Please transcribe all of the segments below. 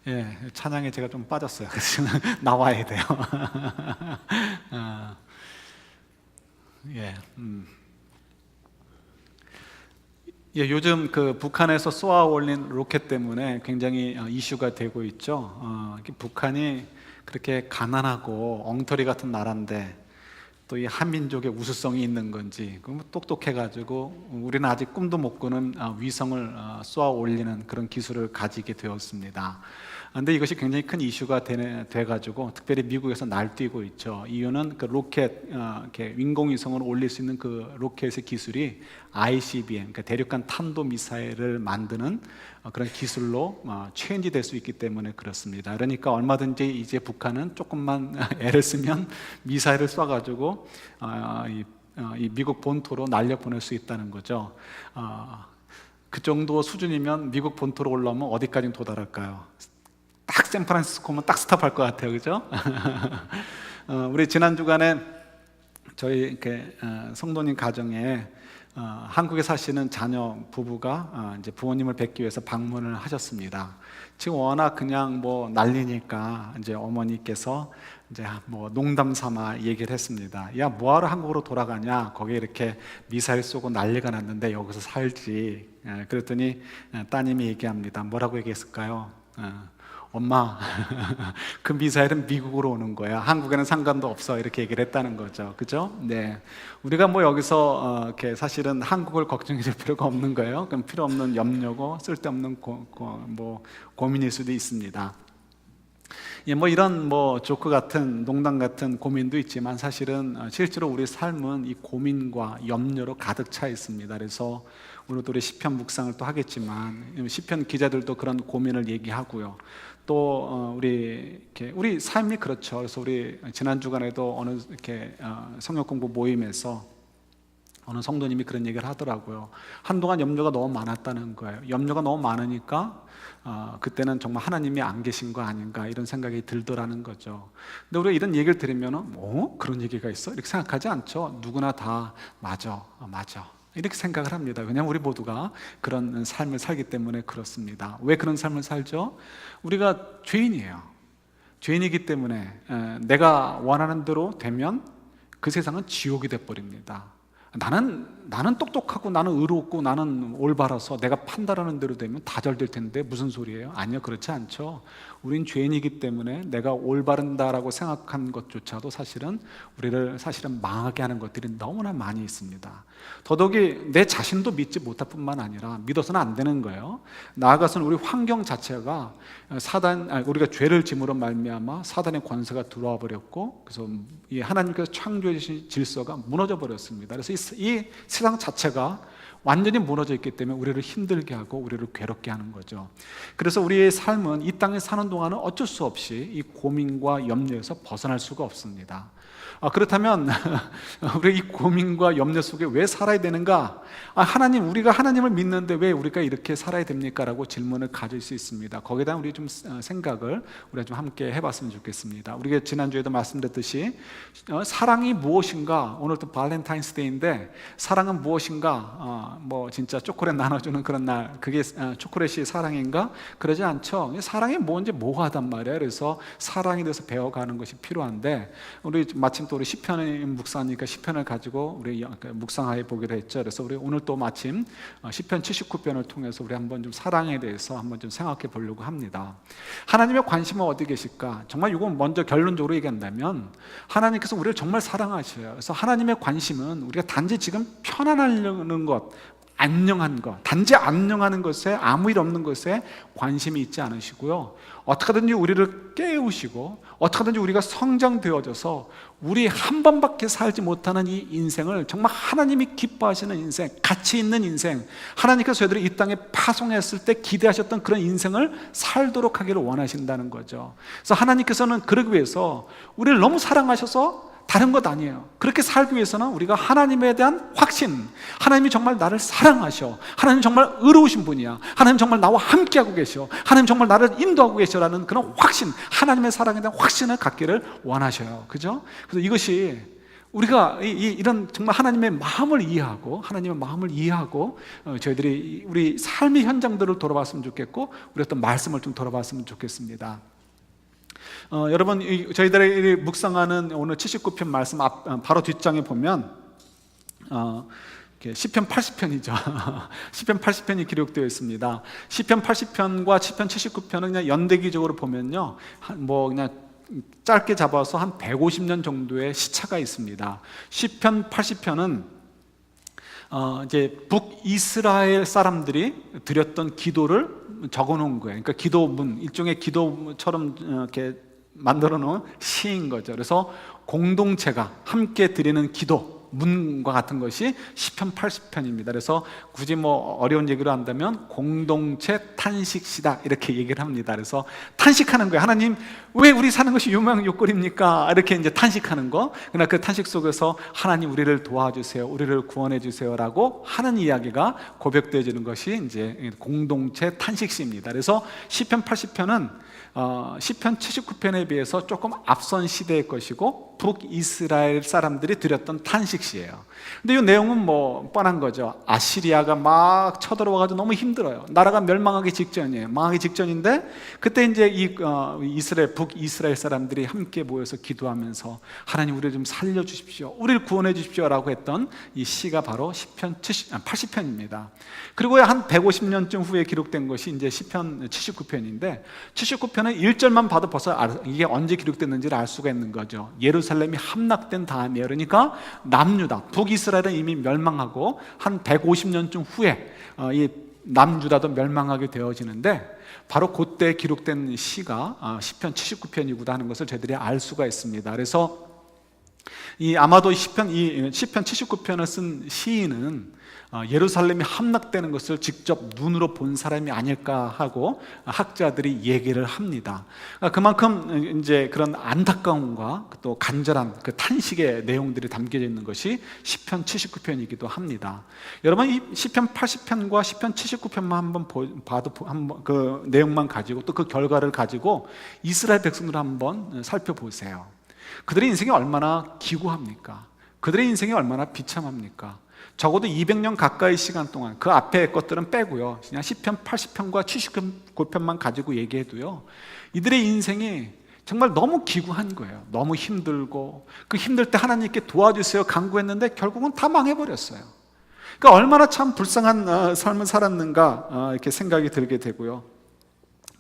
예, 찬양에 제가 좀 빠졌어요. 그래서 나와야 돼요. 예, 예, 요즘 그 북한에서 쏘아 올린 로켓 때문에 굉장히 이슈가 되고 있죠. 북한이 그렇게 가난하고 엉터리 같은 나라인데 또 이 한민족의 우수성이 있는 건지 그럼 똑똑해가지고 우리는 아직 꿈도 못 꾸는 위성을 쏘아 올리는 그런 기술을 가지게 되었습니다. 근데 이것이 굉장히 큰 이슈가 돼가지고 특별히 미국에서 날뛰고 있죠. 이유는 그 로켓, 이렇게 인공위성을 올릴 수 있는 그 로켓의 기술이 ICBM, 그러니까 대륙간 탄도 미사일을 만드는 그런 기술로 체인지 될 수 있기 때문에 그렇습니다. 그러니까 얼마든지 이제 북한은 조금만 애를 쓰면 미사일을 쏴가지고 이 미국 본토로 날려보낼 수 있다는 거죠. 그 정도 수준이면 미국 본토로 올라오면 어디까지 도달할까요? 딱 샌프란시스코면 딱 스탑할 것 같아요, 그죠? 우리 지난 주간에 저희 이렇게 성도님 가정에 한국에 사시는 자녀 부부가 이제 부모님을 뵙기 위해서 방문을 하셨습니다. 지금 워낙 그냥 뭐 난리니까 이제 어머니께서 이제 뭐 농담 삼아 얘기를 했습니다. 야, 뭐하러 한국으로 돌아가냐? 거기에 이렇게 미사일 쏘고 난리가 났는데 여기서 살지. 그랬더니 따님이 얘기합니다. 뭐라고 얘기했을까요? 엄마, 그 미사일은 미국으로 오는 거야. 한국에는 상관도 없어. 이렇게 얘기를 했다는 거죠. 그죠? 네. 우리가 뭐 여기서 이렇게 사실은 한국을 걱정해 줄 필요가 없는 거예요. 그럼 필요 없는 염려고 쓸데없는 고민일 수도 있습니다. 예, 뭐 이런 뭐 조크 같은 농담 같은 고민도 있지만 사실은 실제로 우리 삶은 이 고민과 염려로 가득 차 있습니다. 그래서 오늘도 우리 시편 묵상을 또 하겠지만 시편 기자들도 그런 고민을 얘기하고요. 또 우리 삶이 그렇죠. 그래서 우리 지난 주간에도 어느 이렇게 성역 공부 모임에서 어느 성도님이 그런 얘기를 하더라고요. 한동안 염려가 너무 많았다는 거예요. 염려가 너무 많으니까 그때는 정말 하나님이 안 계신 거 아닌가 이런 생각이 들더라는 거죠. 근데 우리가 이런 얘기를 들으면 그런 얘기가 있어? 이렇게 생각하지 않죠. 누구나 다 맞아 이렇게 생각을 합니다. 왜냐하면 우리 모두가 그런 삶을 살기 때문에 그렇습니다. 왜 그런 삶을 살죠? 우리가 죄인이에요. 죄인이기 때문에 내가 원하는 대로 되면 그 세상은 지옥이 돼버립니다. 나는 똑똑하고 나는 의롭고 나는 올바라서 내가 판단하는 대로 되면 다 잘 될 텐데 무슨 소리예요? 아니요, 그렇지 않죠. 우린 죄인이기 때문에 내가 올바른다라고 생각한 것조차도 사실은 우리를 망하게 하는 것들이 너무나 많이 있습니다. 더더욱이 내 자신도 믿지 못할 뿐만 아니라 믿어서는 안 되는 거예요. 나아가서는 우리 환경 자체가 우리가 죄를 짐으로 말미암아 사단의 권세가 들어와 버렸고, 그래서 이 하나님께서 창조해 주신 질서가 무너져 버렸습니다. 그래서 이 세상 자체가 완전히 무너져 있기 때문에 우리를 힘들게 하고 우리를 괴롭게 하는 거죠. 그래서 우리의 삶은 이 땅에 사는 동안은 어쩔 수 없이 이 고민과 염려에서 벗어날 수가 없습니다. 그렇다면 우리 이 고민과 염려 속에 왜 살아야 되는가? 우리가 하나님을 믿는데 왜 우리가 이렇게 살아야 됩니까? 라고 질문을 가질 수 있습니다. 거기에 대한 우리 좀 생각을 우리가 좀 함께 해봤으면 좋겠습니다. 우리가 지난주에도 말씀드렸듯이 사랑이 무엇인가? 오늘 또 발렌타인스데이인데 사랑은 무엇인가? 뭐 진짜 초콜릿 나눠주는 그런 날, 그게 초콜릿이 사랑인가? 그러지 않죠. 사랑이 뭔지 모호하단 말이에요. 그래서 사랑에 대해서 배워가는 것이 필요한데, 우리 마침 또 우리 시편을 묵상하니까 시편을 가지고 우리 묵상해 보기로 했죠. 그래서 우리 오늘 또 마침 시편 79편을 통해서 우리 한번 좀 사랑에 대해서 한번 좀 생각해 보려고 합니다. 하나님의 관심은 어디 계실까? 정말 이건 먼저 결론적으로 얘기한다면 하나님께서 우리를 정말 사랑하셔요. 그래서 하나님의 관심은 우리가 단지 지금 편안하려는 것, 안녕한 것, 단지 안녕하는 것에 아무 일 없는 것에 관심이 있지 않으시고요, 어떻게든지 우리를 깨우시고 어떻게든지 우리가 성장되어져서 우리 한 번밖에 살지 못하는 이 인생을 정말 하나님이 기뻐하시는 인생, 가치 있는 인생, 하나님께서 저희들이 이 땅에 파송했을 때 기대하셨던 그런 인생을 살도록 하기를 원하신다는 거죠. 그래서 하나님께서는 그러기 위해서 우리를 너무 사랑하셔서 다른 것 아니에요. 그렇게 살기 위해서는 우리가 하나님에 대한 확신, 하나님이 정말 나를 사랑하셔, 하나님 정말 의로우신 분이야, 하나님 정말 나와 함께하고 계셔, 하나님 정말 나를 인도하고 계셔라는 그런 확신, 하나님의 사랑에 대한 확신을 갖기를 원하셔요. 그죠? 그래서 이것이 우리가 이런 정말 하나님의 마음을 이해하고 저희들이 우리 삶의 현장들을 돌아봤으면 좋겠고, 우리 어떤 말씀을 좀 돌아봤으면 좋겠습니다. 여러분, 저희들이 묵상하는 오늘 79편 말씀 바로 뒷장에 보면 시편 80편이죠. 시편 80편이 기록되어 있습니다. 시편 80편과 시편 79편은 그냥 연대기적으로 보면요, 그냥 짧게 잡아서 한 150년 정도의 시차가 있습니다. 시편 80편은 이제 북이스라엘 사람들이 드렸던 기도를 적어놓은 거예요. 그러니까 기도문, 일종의 기도처럼 이렇게 만들어 놓은 시인 거죠. 그래서 공동체가 함께 드리는 기도 문과 같은 것이 시편 80편입니다. 그래서 굳이 어려운 얘기로 한다면 공동체 탄식시다 이렇게 얘기를 합니다. 그래서 탄식하는 거예요. 하나님, 왜 우리 사는 것이 요망요꼴입니까? 이렇게 이제 탄식하는 거. 그러나 그 탄식 속에서 하나님, 우리를 도와주세요, 우리를 구원해 주세요라고 하는 이야기가 고백되어지는 것이 이제 공동체 탄식시입니다. 그래서 시편 80편은 시편 79편에 비해서 조금 앞선 시대의 것이고 북이스라엘 사람들이 드렸던 탄식시예요. 근데 이 내용은 뻔한 거죠. 아시리아가 막 쳐들어와가지고 너무 힘들어요. 나라가 멸망하기 직전이에요. 망하기 직전인데 그때 이제 북이스라엘 사람들이 함께 모여서 기도하면서 하나님, 우리를 좀 살려주십시오, 우리를 구원해 주십시오라고 했던 이 시가 바로 시편 80편입니다. 그리고 한 150년쯤 후에 기록된 것이 이제 시편 79편인데 79편은 1절만 봐도 벌써 이게 언제 기록됐는지를 알 수가 있는 거죠. 예루살렘이 함락된 다음이에요. 그러니까 남유다, 북이스라엘은 이미 멸망하고 한 150년쯤 후에 이 남유다도 멸망하게 되어지는데 바로 그때 기록된 시가 시편 79편이구나 하는 것을 저희들이 알 수가 있습니다. 그래서 아마도 시편 79편을 쓴 시인은 예루살렘이 함락되는 것을 직접 눈으로 본 사람이 아닐까 하고 학자들이 얘기를 합니다. 그만큼 이제 그런 안타까움과 또 간절한 그 탄식의 내용들이 담겨져 있는 것이 시편 79편이기도 합니다. 여러분, 이 시편 80편과 시편 79편만 한번 봐도 그 내용만 가지고 또 그 결과를 가지고 이스라엘 백성들을 한번 살펴보세요. 그들의 인생이 얼마나 기구합니까? 그들의 인생이 얼마나 비참합니까? 적어도 200년 가까이 시간 동안 그 앞에 것들은 빼고요, 그냥 시편 80편과 79편만 가지고 얘기해도요, 이들의 인생이 정말 너무 기구한 거예요. 너무 힘들고 그 힘들 때 하나님께 도와주세요 간구했는데 결국은 다 망해버렸어요. 그러니까 얼마나 참 불쌍한 삶을 살았는가 이렇게 생각이 들게 되고요.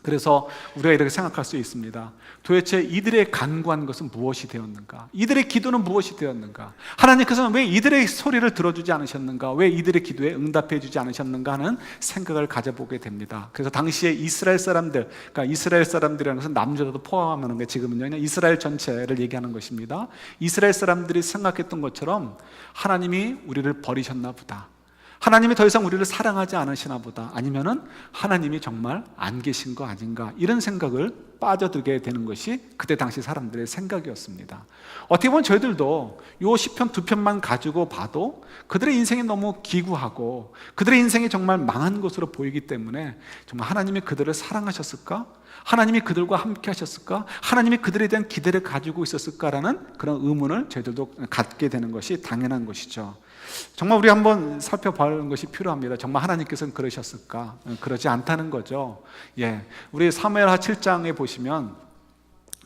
그래서 우리가 이렇게 생각할 수 있습니다. 도대체 이들의 간구한 것은 무엇이 되었는가? 이들의 기도는 무엇이 되었는가? 하나님께서는 왜 이들의 소리를 들어주지 않으셨는가? 왜 이들의 기도에 응답해 주지 않으셨는가 하는 생각을 가져보게 됩니다. 그래서 당시에 이스라엘 사람들, 그러니까 이스라엘 사람들이라는 것은 남유다도 포함하는 게 지금은요, 그냥 이스라엘 전체를 얘기하는 것입니다. 이스라엘 사람들이 생각했던 것처럼 하나님이 우리를 버리셨나 보다, 하나님이 더 이상 우리를 사랑하지 않으시나 보다, 아니면은 하나님이 정말 안 계신 거 아닌가, 이런 생각을 빠져들게 되는 것이 그때 당시 사람들의 생각이었습니다. 어떻게 보면 저희들도 요 시편 두 편만 가지고 봐도 그들의 인생이 너무 기구하고 그들의 인생이 정말 망한 것으로 보이기 때문에 정말 하나님이 그들을 사랑하셨을까? 하나님이 그들과 함께 하셨을까? 하나님이 그들에 대한 기대를 가지고 있었을까라는 그런 의문을 저희들도 갖게 되는 것이 당연한 것이죠. 정말 우리 한번 살펴보는 것이 필요합니다. 정말 하나님께서는 그러셨을까? 그러지 않다는 거죠. 우리 사무엘하 7장에 보시면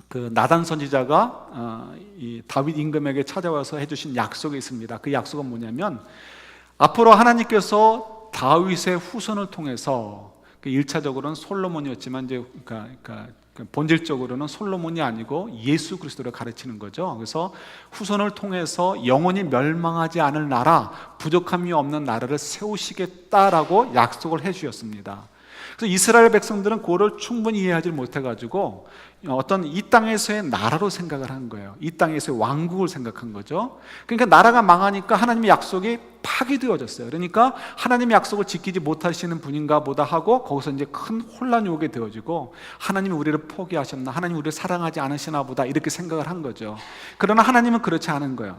그 나단 선지자가 이 다윗 임금에게 찾아와서 해주신 약속이 있습니다. 그 약속은 뭐냐면, 앞으로 하나님께서 다윗의 후손을 통해서 1차적으로는 솔로몬이었지만 이제 본질적으로는 솔로몬이 아니고 예수 그리스도를 가르치는 거죠. 그래서 후손을 통해서 영원히 멸망하지 않을 나라, 부족함이 없는 나라를 세우시겠다라고 약속을 해 주셨습니다. 그래서 이스라엘 백성들은 그거를 충분히 이해하지 못해가지고 어떤 이 땅에서의 나라로 생각을 한 거예요. 이 땅에서의 왕국을 생각한 거죠. 그러니까 나라가 망하니까 하나님의 약속이 파기되어졌어요. 그러니까 하나님의 약속을 지키지 못하시는 분인가 보다 하고 거기서 이제 큰 혼란이 오게 되어지고, 하나님이 우리를 포기하셨나, 하나님이 우리를 사랑하지 않으시나 보다, 이렇게 생각을 한 거죠. 그러나 하나님은 그렇지 않은 거예요.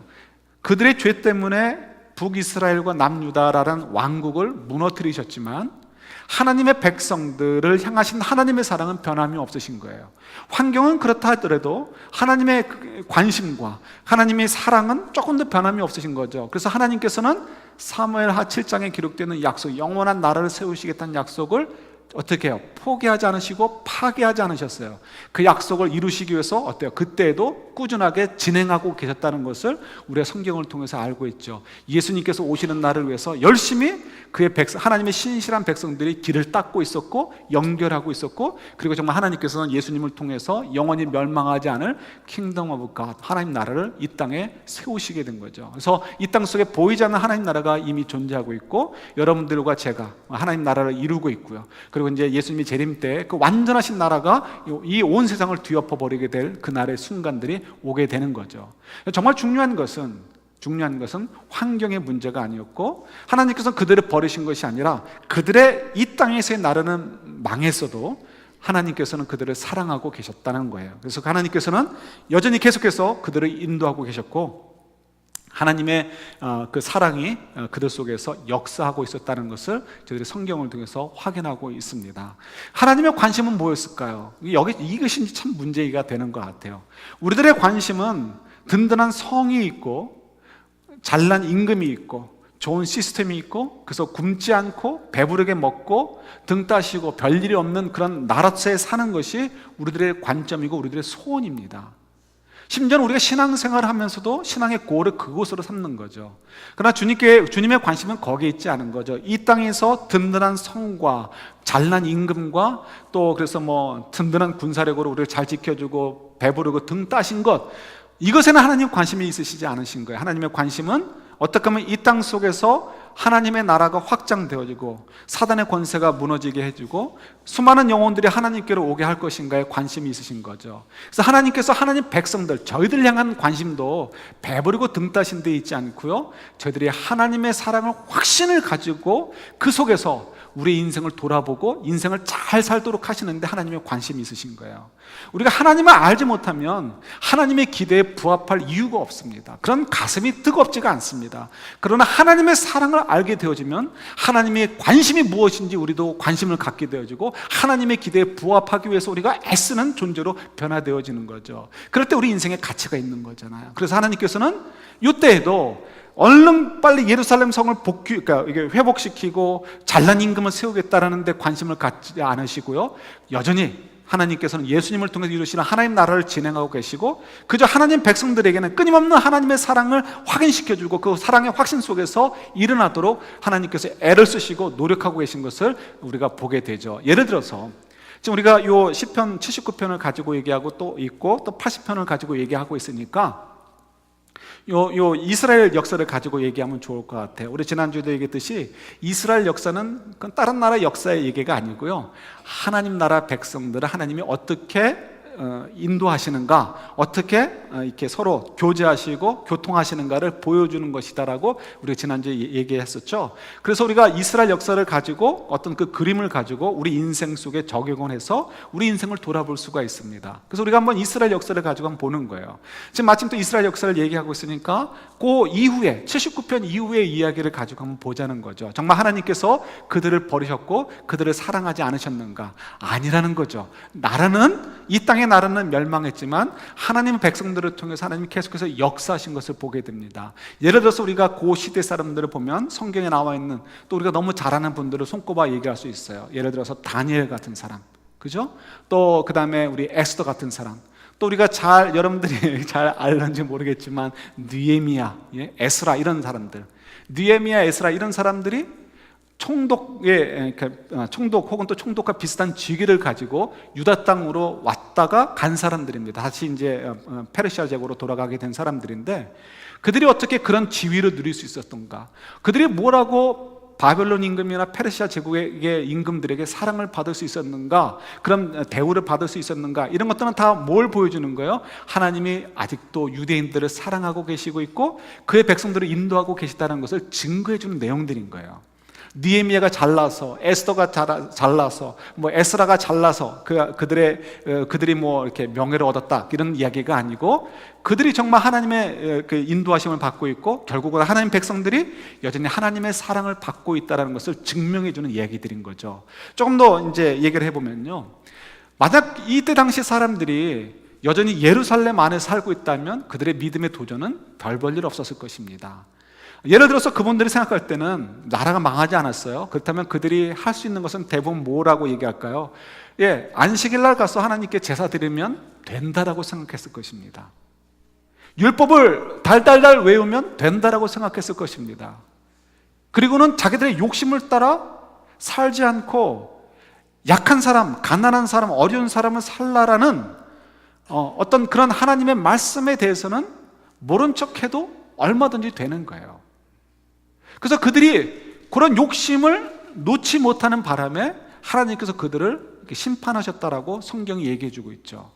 그들의 죄 때문에 북이스라엘과 남유다라는 왕국을 무너뜨리셨지만 하나님의 백성들을 향하신 하나님의 사랑은 변함이 없으신 거예요. 환경은 그렇다 하더라도 하나님의 관심과 하나님의 사랑은 조금 더 변함이 없으신 거죠. 그래서 하나님께서는 사무엘하 7장에 기록되는 약속, 영원한 나라를 세우시겠다는 약속을 어떻게 해요? 포기하지 않으시고 파기하지 않으셨어요. 그 약속을 이루시기 위해서 어때요? 그때에도 꾸준하게 진행하고 계셨다는 것을 우리가 성경을 통해서 알고 있죠. 예수님께서 오시는 날을 위해서 열심히 그의 하나님의 신실한 백성들이 길을 닦고 있었고 연결하고 있었고, 그리고 정말 하나님께서는 예수님을 통해서 영원히 멸망하지 않을 킹덤 오브 갓, 하나님 나라를 이 땅에 세우시게 된 거죠. 그래서 이 땅 속에 보이지 않는 하나님 나라가 이미 존재하고 있고, 여러분들과 제가 하나님 나라를 이루고 있고요. 그리고 이제 예수님이 재림 때 그 완전하신 나라가 이 온 세상을 뒤엎어 버리게 될 그날의 순간들이 오게 되는 거죠. 정말 중요한 것은 환경의 문제가 아니었고, 하나님께서는 그들을 버리신 것이 아니라 그들의 이 땅에서의 나라는 망했어도 하나님께서는 그들을 사랑하고 계셨다는 거예요. 그래서 하나님께서는 여전히 계속해서 그들을 인도하고 계셨고, 하나님의 그 사랑이 그들 속에서 역사하고 있었다는 것을 저희들이 성경을 통해서 확인하고 있습니다. 하나님의 관심은 뭐였을까요? 이것이 참 문제가 되는 것 같아요. 우리들의 관심은 든든한 성이 있고 잘난 임금이 있고 좋은 시스템이 있고, 그래서 굶지 않고 배부르게 먹고 등 따시고 별일이 없는 그런 나라처에 사는 것이 우리들의 관점이고 우리들의 소원입니다. 심지어는 우리가 신앙생활을 하면서도 신앙의 골을 그곳으로 삼는 거죠. 그러나 주님의 관심은 거기에 있지 않은 거죠. 이 땅에서 든든한 성과 잘난 임금과 또 그래서 든든한 군사력으로 우리를 잘 지켜주고 배부르고 등 따신 것, 이것에는 하나님 관심이 있으시지 않으신 거예요. 하나님의 관심은 어떻게 하면 이 땅 속에서 하나님의 나라가 확장되어지고 사단의 권세가 무너지게 해주고 수많은 영혼들이 하나님께로 오게 할 것인가에 관심이 있으신 거죠. 그래서 하나님께서 하나님 백성들, 저희들 향한 관심도 배부르고 등 따신 데 있지 않고요, 저희들이 하나님의 사랑을 확신을 가지고 그 속에서 우리 인생을 돌아보고 인생을 잘 살도록 하시는데 하나님의 관심이 있으신 거예요. 우리가 하나님을 알지 못하면 하나님의 기대에 부합할 이유가 없습니다. 그런 가슴이 뜨겁지가 않습니다. 그러나 하나님의 사랑을 알게 되어지면 하나님의 관심이 무엇인지 우리도 관심을 갖게 되어지고 하나님의 기대에 부합하기 위해서 우리가 애쓰는 존재로 변화되어지는 거죠. 그럴 때 우리 인생에 가치가 있는 거잖아요. 그래서 하나님께서는 이때에도 얼른 빨리 예루살렘 성을 그러니까 이게 회복시키고 잘난 임금을 세우겠다라는 데 관심을 갖지 않으시고요, 여전히 하나님께서는 예수님을 통해서 이루시는 하나님 나라를 진행하고 계시고, 그저 하나님 백성들에게는 끊임없는 하나님의 사랑을 확인시켜주고 그 사랑의 확신 속에서 일어나도록 하나님께서 애를 쓰시고 노력하고 계신 것을 우리가 보게 되죠. 예를 들어서 지금 우리가 요 시편 79편을 가지고 얘기하고 또 있고 또 80편을 가지고 얘기하고 있으니까 요 이스라엘 역사를 가지고 얘기하면 좋을 것 같아요. 우리 지난주에도 얘기했듯이 이스라엘 역사는 그건 다른 나라 역사의 얘기가 아니고요, 하나님 나라 백성들을 하나님이 어떻게 인도하시는가, 어떻게 이렇게 서로 교제하시고 교통하시는가를 보여주는 것이다라고 우리가 지난주에 얘기했었죠. 그래서 우리가 이스라엘 역사를 가지고 어떤 그 그림을 가지고 우리 인생 속에 적용을 해서 우리 인생을 돌아볼 수가 있습니다. 그래서 우리가 한번 이스라엘 역사를 가지고 한번 보는 거예요. 지금 마침 또 이스라엘 역사를 얘기하고 있으니까 그 이후에 79편 이후의 이야기를 가지고 한번 보자는 거죠. 정말 하나님께서 그들을 버리셨고 그들을 사랑하지 않으셨는가? 아니라는 거죠. 이 땅의 나라는 멸망했지만 하나님 백성들을 통해서 하나님이 계속해서 역사하신 것을 보게 됩니다. 예를 들어서 우리가 그 시대 사람들을 보면 성경에 나와 있는, 또 우리가 너무 잘 아는 분들을 손꼽아 얘기할 수 있어요. 예를 들어서 다니엘 같은 사람, 그죠? 또 그 다음에 우리 에스더 같은 사람, 또 우리가 여러분들이 잘 알는지 모르겠지만 느헤미야, 에스라 이런 사람들, 느헤미야, 에스라 이런 사람들이 총독 혹은 또 총독과 비슷한 직위를 가지고 유다 땅으로 왔다가 간 사람들입니다. 다시 이제 페르시아 제국으로 돌아가게 된 사람들인데, 그들이 어떻게 그런 지위를 누릴 수 있었던가? 그들이 뭐라고 바벨론 임금이나 페르시아 제국의 임금들에게 사랑을 받을 수 있었는가? 그런 대우를 받을 수 있었는가? 이런 것들은 다 뭘 보여주는 거예요? 하나님이 아직도 유대인들을 사랑하고 계시고 있고 그의 백성들을 인도하고 계시다는 것을 증거해 주는 내용들인 거예요. 느헤미야가 잘나서, 에스더가 잘나서, 뭐 에스라가 잘나서 그들이 뭐 이렇게 명예를 얻었다, 이런 이야기가 아니고, 그들이 정말 하나님의 그 인도하심을 받고 있고, 결국은 하나님 백성들이 여전히 하나님의 사랑을 받고 있다는 것을 증명해 주는 이야기들인 거죠. 조금 더 이제 얘기를 해보면요, 만약 이때 당시 사람들이 여전히 예루살렘 안에 살고 있다면 그들의 믿음의 도전은 별 볼 일 없었을 것입니다. 예를 들어서 그분들이 생각할 때는 나라가 망하지 않았어요. 그렇다면 그들이 할 수 있는 것은 대부분 뭐라고 얘기할까요? 안식일 날 가서 하나님께 제사 드리면 된다라고 생각했을 것입니다. 율법을 달달달 외우면 된다라고 생각했을 것입니다. 그리고는 자기들의 욕심을 따라 살지 않고 약한 사람, 가난한 사람, 어려운 사람을 살라라는 어떤 그런 하나님의 말씀에 대해서는 모른 척해도 얼마든지 되는 거예요. 그래서 그들이 그런 욕심을 놓지 못하는 바람에 하나님께서 그들을 심판하셨다라고 성경이 얘기해 주고 있죠.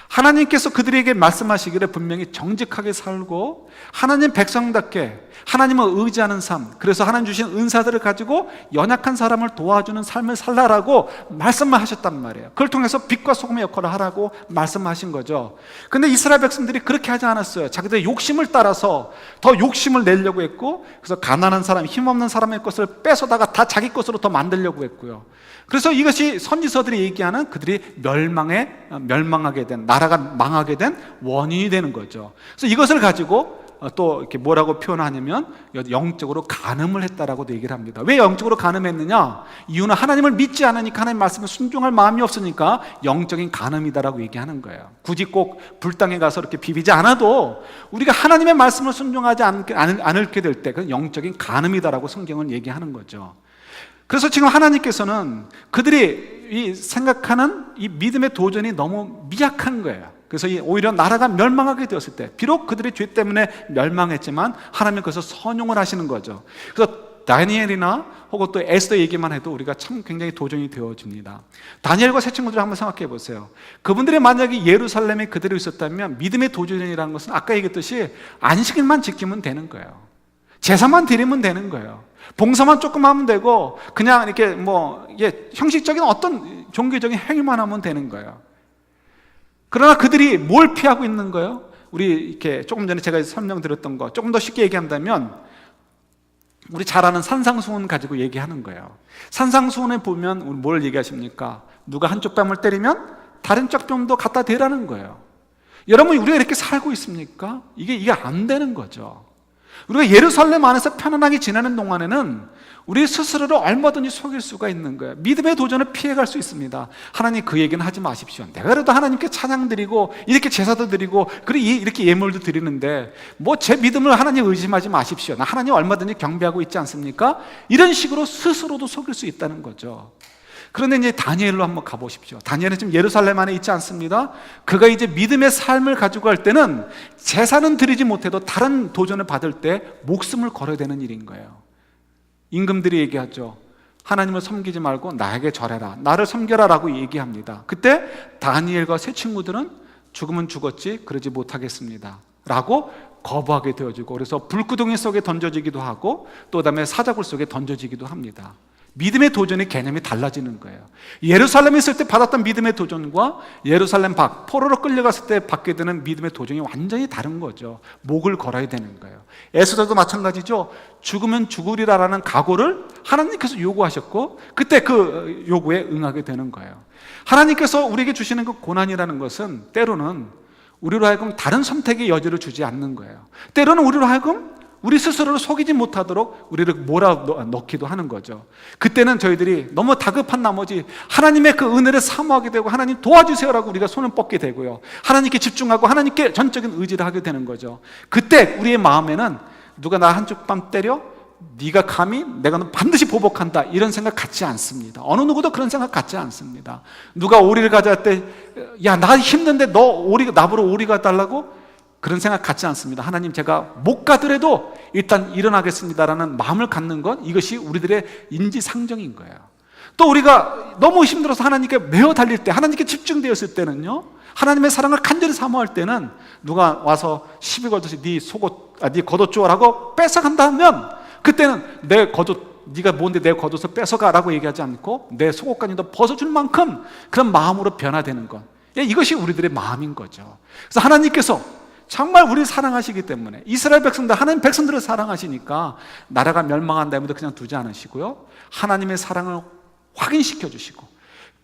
하나님께서 그들에게 말씀하시기를 분명히 정직하게 살고 하나님 백성답게 하나님을 의지하는 삶, 그래서 하나님 주신 은사들을 가지고 연약한 사람을 도와주는 삶을 살라라고 말씀을 하셨단 말이에요. 그걸 통해서 빛과 소금의 역할을 하라고 말씀하신 거죠. 근데 이스라엘 백성들이 그렇게 하지 않았어요. 자기들의 욕심을 따라서 더 욕심을 내려고 했고, 그래서 가난한 사람, 힘없는 사람의 것을 뺏어다가 다 자기 것으로 더 만들려고 했고요. 그래서 이것이 선지서들이 얘기하는 그들이 멸망하게 된, 나라가 망하게 된 원인이 되는 거죠. 그래서 이것을 가지고 또 이렇게 뭐라고 표현하냐면 영적으로 간음을 했다라고도 얘기를 합니다. 왜 영적으로 간음했느냐? 이유는 하나님을 믿지 않으니까, 하나님 말씀에 순종할 마음이 없으니까 영적인 간음이다라고 얘기하는 거예요. 굳이 꼭 불당에 가서 이렇게 비비지 않아도 우리가 하나님의 말씀을 순종하지 않게 될 때 그건 영적인 간음이다라고 성경은 얘기하는 거죠. 그래서 지금 하나님께서는 그들이 생각하는 이 믿음의 도전이 너무 미약한 거예요. 그래서 오히려 나라가 멸망하게 되었을 때, 비록 그들의 죄 때문에 멸망했지만 하나님은 그래서 선용을 하시는 거죠. 그래서 다니엘이나 혹은 또 에스더 얘기만 해도 우리가 참 굉장히 도전이 되어집니다. 다니엘과 세 친구들 한번 생각해 보세요. 그분들이 만약에 예루살렘에 그대로 있었다면 믿음의 도전이라는 것은 아까 얘기했듯이 안식일만 지키면 되는 거예요. 제사만 드리면 되는 거예요. 봉사만 조금 하면 되고, 그냥 이렇게 형식적인 어떤 종교적인 행위만 하면 되는 거예요. 그러나 그들이 뭘 피하고 있는 거예요? 우리 이렇게 조금 전에 제가 설명드렸던 거 조금 더 쉽게 얘기한다면, 우리 잘 아는 산상수훈 가지고 얘기하는 거예요. 산상수훈에 보면 우리 뭘 얘기하십니까? 누가 한쪽 뺨을 때리면 다른 쪽 뺨도 갖다 대라는 거예요. 여러분, 우리가 이렇게 살고 있습니까? 이게 안 되는 거죠. 우리가 예루살렘 안에서 편안하게 지내는 동안에는 우리 스스로를 얼마든지 속일 수가 있는 거예요. 믿음의 도전을 피해갈 수 있습니다. 하나님 그 얘기는 하지 마십시오. 내가 그래도 하나님께 찬양 드리고 이렇게 제사도 드리고 그리고 이렇게 예물도 드리는데 뭐 제 믿음을 하나님 의심하지 마십시오. 나 하나님 얼마든지 경배하고 있지 않습니까? 이런 식으로 스스로도 속일 수 있다는 거죠. 그런데 이제 다니엘로 한번 가보십시오. 다니엘은 지금 예루살렘 안에 있지 않습니다. 그가 이제 믿음의 삶을 가지고 할 때는 제사는 드리지 못해도 다른 도전을 받을 때 목숨을 걸어야 되는 일인 거예요. 임금들이 얘기하죠. 하나님을 섬기지 말고 나에게 절해라, 나를 섬겨라 라고 얘기합니다. 그때 다니엘과 세 친구들은 죽으면 죽었지 그러지 못하겠습니다 라고 거부하게 되어지고, 그래서 불구덩이 속에 던져지기도 하고 또 그다음에 사자굴 속에 던져지기도 합니다. 믿음의 도전의 개념이 달라지는 거예요. 예루살렘에 있을 때 받았던 믿음의 도전과 예루살렘 밖, 포로로 끌려갔을 때 받게 되는 믿음의 도전이 완전히 다른 거죠. 목을 걸어야 되는 거예요. 에스더도 마찬가지죠. 죽으면 죽으리라라는 각오를 하나님께서 요구하셨고 그때 그 요구에 응하게 되는 거예요. 하나님께서 우리에게 주시는 그 고난이라는 것은 때로는 우리로 하여금 다른 선택의 여지를 주지 않는 거예요. 때로는 우리로 하여금 우리 스스로를 속이지 못하도록 우리를 몰아넣기도 하는 거죠. 그때는 저희들이 너무 다급한 나머지 하나님의 그 은혜를 사모하게 되고 하나님 도와주세요라고 우리가 손을 뻗게 되고요, 하나님께 집중하고 하나님께 전적인 의지를 하게 되는 거죠. 그때 우리의 마음에는 누가 나 한쪽 뺨 때려? 네가 감히? 내가 너 반드시 보복한다, 이런 생각 갖지 않습니다. 어느 누구도 그런 생각 갖지 않습니다. 누가 오리를 가져야 할 때 야, 나 힘든데 너 나보러 오리 가달라고? 그런 생각 갖지 않습니다. 하나님, 제가 못 가더라도 일단 일어나겠습니다라는 마음을 갖는 것, 이것이 우리들의 인지상정인 거예요. 또 우리가 너무 힘들어서 하나님께 매어 달릴 때, 하나님께 집중되었을 때는요, 하나님의 사랑을 간절히 사모할 때는 누가 와서 시비 걸듯이 네 겉옷 주워라고 뺏어간다면 그때는 내 겉옷 네가 뭔데 내 겉옷을 뺏어가라고 얘기하지 않고 내 속옷까지도 벗어줄 만큼 그런 마음으로 변화되는 것, 이것이 우리들의 마음인 거죠. 그래서 하나님께서 정말 우리를 사랑하시기 때문에 이스라엘 백성들, 하나님 백성들을 사랑하시니까 나라가 멸망한다 하면도 그냥 두지 않으시고요, 하나님의 사랑을 확인시켜 주시고,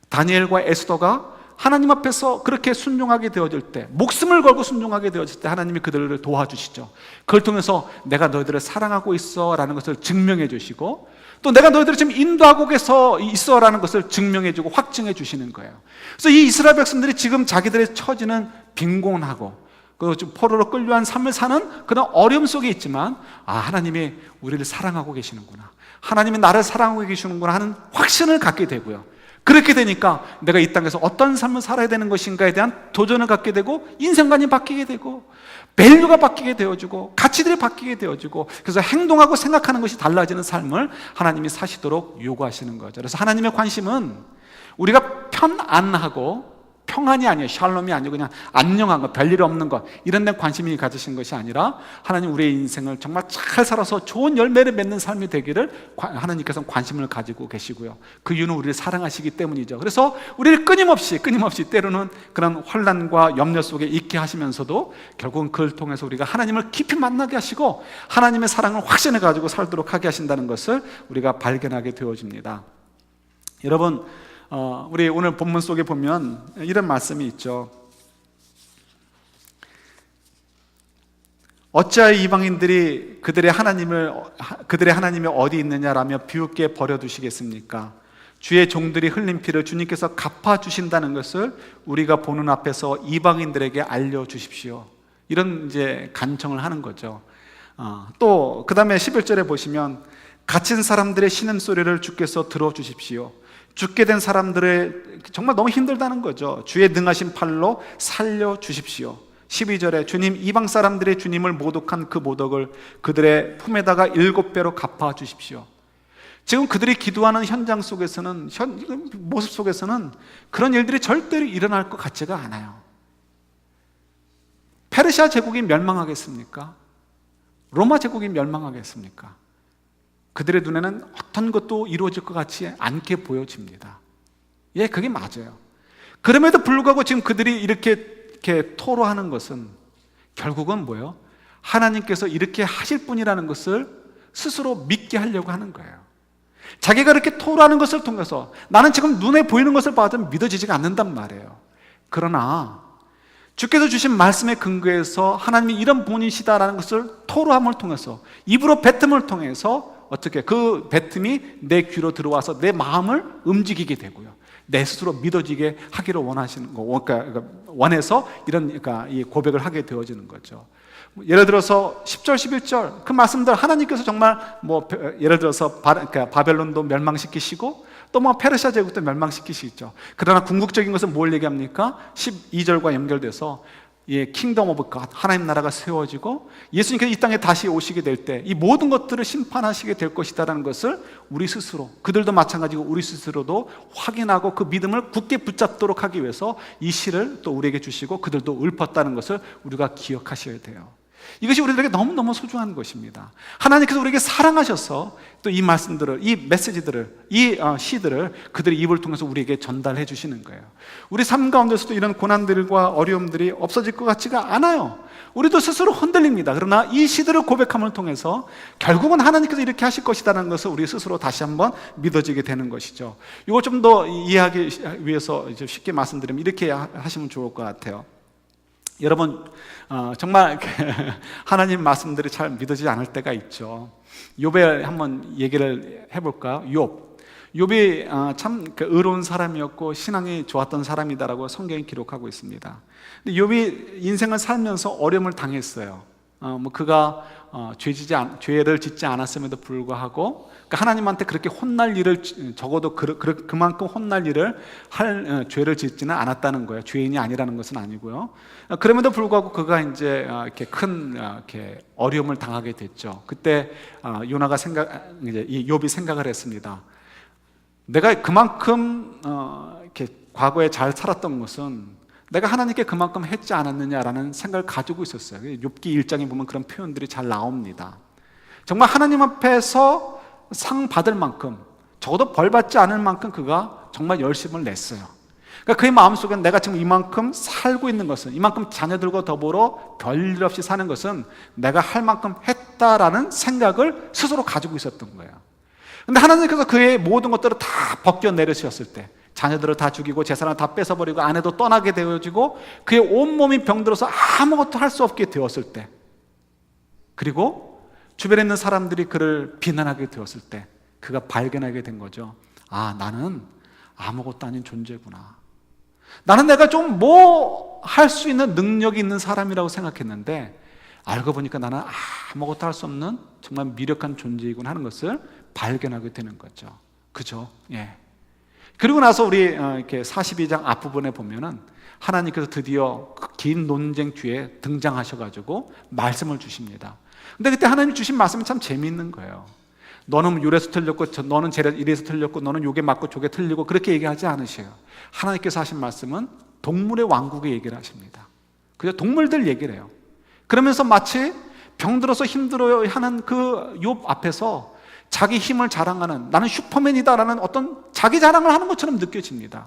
다니엘과 에스더가 하나님 앞에서 그렇게 순종하게 되어질 때, 목숨을 걸고 순종하게 되어질 때 하나님이 그들을 도와주시죠. 그걸 통해서 내가 너희들을 사랑하고 있어 라는 것을 증명해 주시고, 또 내가 너희들을 지금 인도하고 있어 라는 것을 증명해 주고 확증해 주시는 거예요. 그래서 이 이스라엘 백성들이 지금 자기들의 처지는 빈곤하고 그 포로로 끌려한 삶을 사는 그런 어려움 속에 있지만, 하나님이 우리를 사랑하고 계시는구나, 하나님이 나를 사랑하고 계시는구나 하는 확신을 갖게 되고요, 그렇게 되니까 내가 이 땅에서 어떤 삶을 살아야 되는 것인가에 대한 도전을 갖게 되고, 인생관이 바뀌게 되고, 밸류가 바뀌게 되어지고, 가치들이 바뀌게 되어지고, 그래서 행동하고 생각하는 것이 달라지는 삶을 하나님이 사시도록 요구하시는 거죠. 그래서 하나님의 관심은 우리가 편안하고 평안이 아니에요. 샬롬이 아니고 그냥 안녕한 것, 별일 없는 것, 이런 데 관심이 가지신 것이 아니라, 하나님 우리의 인생을 정말 잘 살아서 좋은 열매를 맺는 삶이 되기를 하나님께서는 관심을 가지고 계시고요, 그 이유는 우리를 사랑하시기 때문이죠. 그래서 우리를 끊임없이 때로는 그런 혼란과 염려 속에 있게 하시면서도 결국은 그를 통해서 우리가 하나님을 깊이 만나게 하시고 하나님의 사랑을 확신해 가지고 살도록 하게 하신다는 것을 우리가 발견하게 되어집니다. 여러분, 우리 오늘 본문 속에 보면 이런 말씀이 있죠. 어찌하여 이방인들이 그들의 하나님이 어디 있느냐라며 비웃게 버려두시겠습니까? 주의 종들이 흘린 피를 주님께서 갚아주신다는 것을 우리가 보는 앞에서 이방인들에게 알려주십시오. 이런 이제 간청을 하는 거죠. 또 그 다음에 11절에 보시면, 갇힌 사람들의 신음소리를 주께서 들어주십시오. 죽게 된 사람들의 정말 너무 힘들다는 거죠. 주의 능하신 팔로 살려주십시오. 12절에 주님, 이방 사람들의 주님을 모독한 그 모독을 그들의 품에다가 7배로 갚아주십시오. 지금 그들이 기도하는 현장 속에서는, 모습 속에서는 그런 일들이 절대로 일어날 것 같지가 않아요. 페르시아 제국이 멸망하겠습니까? 로마 제국이 멸망하겠습니까? 그들의 눈에는 어떤 것도 이루어질 것 같지 않게 보여집니다. 그게 맞아요. 그럼에도 불구하고 지금 그들이 이렇게 토로하는 것은 결국은 뭐예요? 하나님께서 이렇게 하실 분이라는 것을 스스로 믿게 하려고 하는 거예요. 자기가 이렇게 토로하는 것을 통해서 나는 지금 눈에 보이는 것을 봐도 믿어지지가 않는단 말이에요. 그러나 주께서 주신 말씀의 근거에서 하나님이 이런 분이시다라는 것을 토로함을 통해서, 입으로 뱉음을 통해서 어떻게 그 뱉음이 내 귀로 들어와서 내 마음을 움직이게 되고요, 내 스스로 믿어지게 하기를 원하시는 거, 그러니까 원해서 이 고백을 하게 되어지는 거죠. 예를 들어서 10절, 11절 그 말씀들, 하나님께서 정말 예를 들어서 바벨론도 멸망시키시고 또 페르시아 제국도 멸망시키시죠. 그러나 궁극적인 것은 뭘 얘기합니까? 12절과 연결돼서 킹덤 오브 갓, 하나님 나라가 세워지고 예수님께서 이 땅에 다시 오시게 될 때 이 모든 것들을 심판하시게 될 것이다라는 것을 우리 스스로, 그들도 마찬가지고 우리 스스로도 확인하고 그 믿음을 굳게 붙잡도록 하기 위해서 이 시를 또 우리에게 주시고 그들도 읊었다는 것을 우리가 기억하셔야 돼요. 이것이 우리들에게 너무너무 소중한 것입니다. 하나님께서 우리에게 사랑하셔서 또 이 말씀들을, 이 메시지들을, 이 시들을 그들의 입을 통해서 우리에게 전달해 주시는 거예요. 우리 삶 가운데서도 이런 고난들과 어려움들이 없어질 것 같지가 않아요. 우리도 스스로 흔들립니다. 그러나 이 시들을 고백함을 통해서 결국은 하나님께서 이렇게 하실 것이라는 것을 우리 스스로 다시 한번 믿어지게 되는 것이죠. 이걸 좀 더 이해하기 위해서 쉽게 말씀드리면 이렇게 하시면 좋을 것 같아요. 여러분, 정말 하나님 말씀들이 잘 믿어지지 않을 때가 있죠. 욥에 한번 얘기를 해볼까요? 욥이 참 의로운 사람이었고 신앙이 좋았던 사람이다라고 성경이 기록하고 있습니다. 근데 욥이 인생을 살면서 어려움을 당했어요. 그가 죄를 짓지 않았음에도 불구하고, 그러니까 하나님한테 그렇게 혼날 일을, 적어도 그만큼 혼날 일을 죄를 짓지는 않았다는 거예요. 죄인이 아니라는 것은 아니고요. 그럼에도 불구하고 그가 이제 이렇게 큰 어려움을 당하게 됐죠. 그때 요나가 이 욥이 생각을 했습니다. 내가 그만큼 이렇게 과거에 잘 살았던 것은 내가 하나님께 그만큼 했지 않았느냐라는 생각을 가지고 있었어요. 욥기 1장에 보면 그런 표현들이 잘 나옵니다. 정말 하나님 앞에서 상 받을 만큼, 적어도 벌 받지 않을 만큼 그가 정말 열심을 냈어요. 그러니까 그의 마음속엔 내가 지금 이만큼 살고 있는 것은, 이만큼 자녀들과 더불어 별일 없이 사는 것은 내가 할 만큼 했다라는 생각을 스스로 가지고 있었던 거예요. 근데 하나님께서 그의 모든 것들을 다 벗겨 내리셨을 때, 자녀들을 다 죽이고 재산을 다 뺏어버리고 아내도 떠나게 되어지고 그의 온몸이 병들어서 아무것도 할 수 없게 되었을 때, 그리고 주변에 있는 사람들이 그를 비난하게 되었을 때 그가 발견하게 된 거죠. 아, 나는 아무것도 아닌 존재구나. 나는 내가 좀 뭐 할 수 있는 능력이 있는 사람이라고 생각했는데 알고 보니까 나는 아무것도 할 수 없는 정말 미력한 존재이구나 하는 것을 발견하게 되는 거죠. 그죠? 예. 그리고 나서 우리 이렇게 42장 앞부분에 보면은 하나님께서 드디어 그 긴 논쟁 뒤에 등장하셔가지고 말씀을 주십니다. 근데 그때 하나님 주신 말씀이 참 재미있는 거예요. 너는 요래서 틀렸고 너는 이래서 틀렸고 너는 요게 맞고 저게 틀리고 그렇게 얘기하지 않으셔요. 하나님께서 하신 말씀은 동물의 왕국의 얘기를 하십니다. 그래서 동물들 얘기를 해요. 그러면서 마치 병들어서 힘들어요 하는 그 욥 앞에서 자기 힘을 자랑하는, 나는 슈퍼맨이다라는 어떤 자기 자랑을 하는 것처럼 느껴집니다.